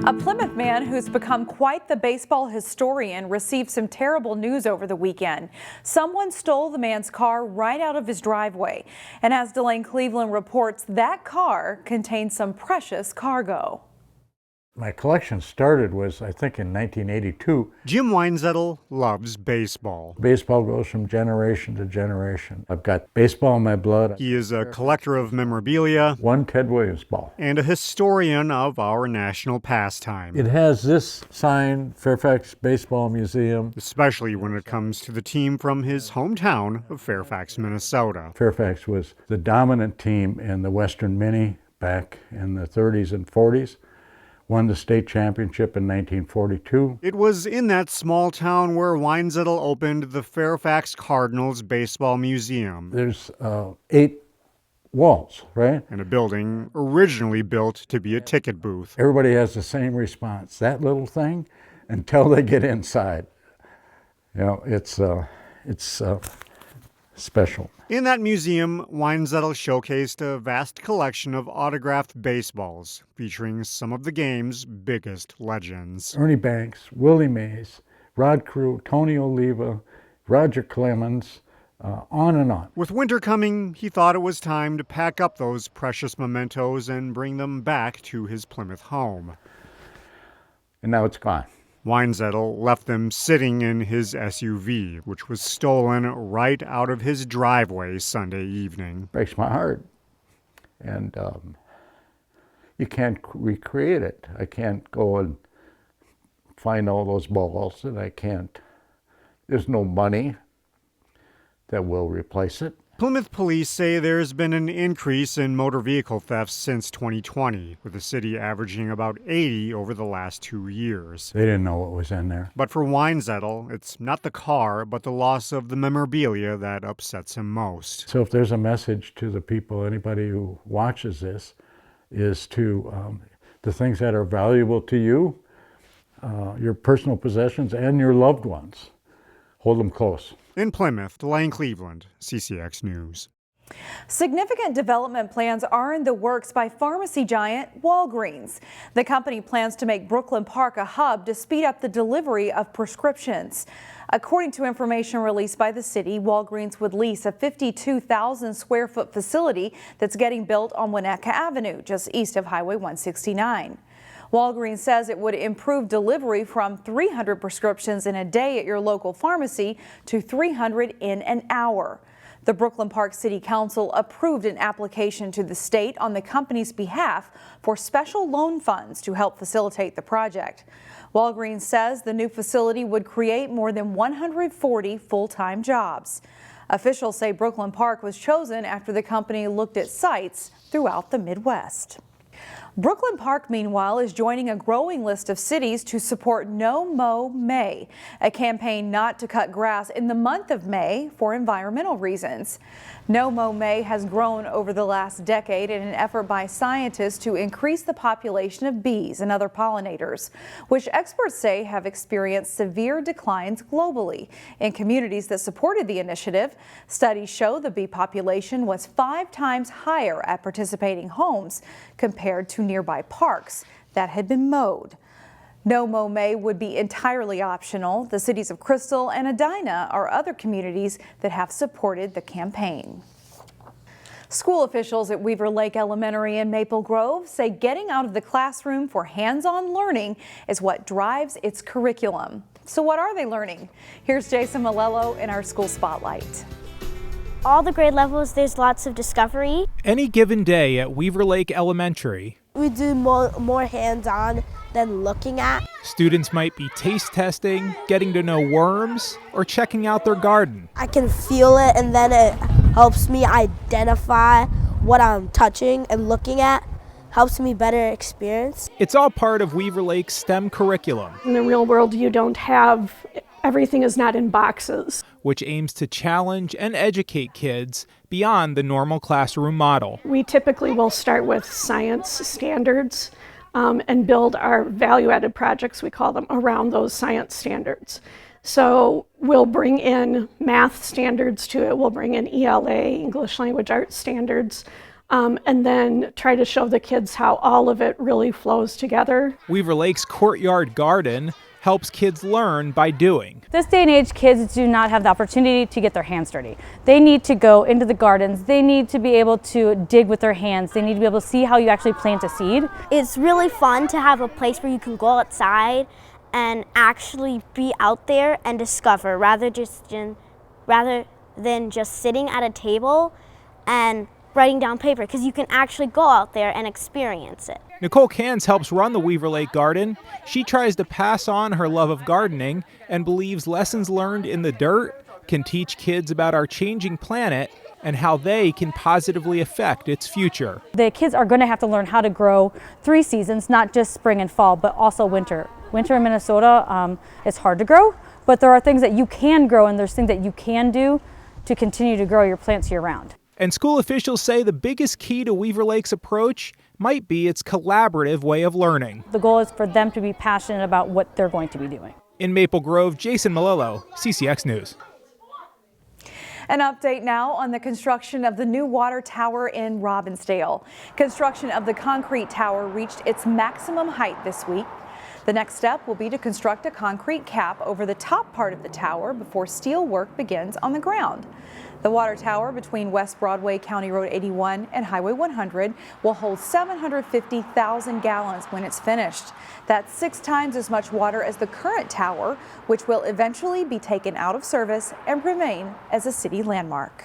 A Plymouth man who's become quite the baseball historian received some terrible news over the weekend. Someone stole the man's car right out of his driveway. And as Delane Cleveland reports, that car contained some precious cargo. My collection started I think in 1982. Jim Weinzettel loves baseball. Baseball goes from generation to generation. I've got baseball in my blood. He is a collector of memorabilia. One Ted Williams ball. And a historian of our national pastime. It has this sign, Fairfax Baseball Museum. Especially when it comes to the team from his hometown of Fairfax, Minnesota. Fairfax was the dominant team in the Western Mini back in the 30s and 40s. Won the state championship in 1942. It was in that small town where Weinzettel opened the Fairfax Cardinals Baseball Museum. There's 8 walls, right? And a building originally built to be a ticket booth. Everybody has the same response. That little thing, until they get inside. You know, it's special. In that museum, Weinzettel showcased a vast collection of autographed baseballs featuring some of the game's biggest legends. Ernie Banks, Willie Mays, Rod Carew, Tony Oliva, Roger Clemens, on and on. With winter coming, he thought it was time to pack up those precious mementos and bring them back to his Plymouth home. And now it's gone. Weinzettel left them sitting in his SUV, which was stolen right out of his driveway Sunday evening. Breaks my heart. And you can't recreate it. I can't go and find all those balls, and there's no money that will replace it. Plymouth police say there's been an increase in motor vehicle thefts since 2020, with the city averaging about 80 over the last 2 years. They didn't know what was in there. But for Weinzettel, it's not the car, but the loss of the memorabilia that upsets him most. So if there's a message to the people, anybody who watches this, is to the things that are valuable to you, your personal possessions, and your loved ones. Hold them close. In Plymouth, Delane Cleveland, CCX News. Significant development plans are in the works by pharmacy giant Walgreens. The company plans to make Brooklyn Park a hub to speed up the delivery of prescriptions. According to information released by the city, Walgreens would lease a 52,000 square foot facility that's getting built on Winnetka Avenue, just east of Highway 169. Walgreens says it would improve delivery from 300 prescriptions in a day at your local pharmacy to 300 in an hour. The Brooklyn Park City Council approved an application to the state on the company's behalf for special loan funds to help facilitate the project. Walgreens says the new facility would create more than 140 full-time jobs. Officials say Brooklyn Park was chosen after the company looked at sites throughout the Midwest. Brooklyn Park, meanwhile, is joining a growing list of cities to support Nomo May, a campaign not to cut grass in the month of May for environmental reasons. Nomo May has grown over the last decade in an effort by scientists to increase the population of bees and other pollinators, which experts say have experienced severe declines globally. In communities that supported the initiative, studies show the bee population was 5 times higher at participating homes compared to nearby parks that had been mowed. Nomo May would be entirely optional. The cities of Crystal and Edina are other communities that have supported the campaign. School officials at Weaver Lake Elementary in Maple Grove say getting out of the classroom for hands-on learning is what drives its curriculum. So what are they learning? Here's Jason Malello in our school spotlight. All the grade levels, there's lots of discovery. Any given day at Weaver Lake Elementary, We do more hands-on than looking at. students might be taste testing, getting to know worms, or checking out their garden. I can feel it, and then it helps me identify what I'm touching and looking at. Helps me better experience. It's all part of Weaver Lake's STEM curriculum, In the real world, you don't have, everything is not in boxes. which aims to challenge and educate kids beyond the normal classroom model. We typically will start with science standards and build our value-added projects, we call them, around those science standards. So we'll bring in math standards to it, we'll bring in ELA, English Language Arts standards, and then try to show the kids how all of it really flows together. Weaver Lake's Courtyard Garden helps kids learn by doing. This day and age, kids do not have the opportunity to get their hands dirty. They need to go into the gardens. They need to be able to dig with their hands. They need to be able to see how you actually plant a seed. It's really fun to have a place where you can go outside and actually be out there and discover rather than just sitting at a table and writing down paper, because you can actually go out there and experience it. Nicole Cans helps run the Weaver Lake Garden. She tries to pass on her love of gardening and believes lessons learned in the dirt can teach kids about our changing planet and how they can positively affect its future. The kids are going to have to learn how to grow 3 seasons, not just spring and fall, but also winter. Winter in Minnesota is hard to grow, but there are things that you can grow and there's things that you can do to continue to grow your plants year-round. And school officials say the biggest key to Weaver Lake's approach might be its collaborative way of learning. The goal is for them to be passionate about what they're going to be doing. In Maple Grove, Jason Malillo, CCX News. An update now on the construction of the new water tower in Robbinsdale. Construction of the concrete tower reached its maximum height this week. The next step will be to construct a concrete cap over the top part of the tower before steel work begins on the ground. The water tower between West Broadway, County Road 81 and Highway 100 will hold 750,000 gallons when it's finished. That's 6 times as much water as the current tower, which will eventually be taken out of service and remain as a city landmark.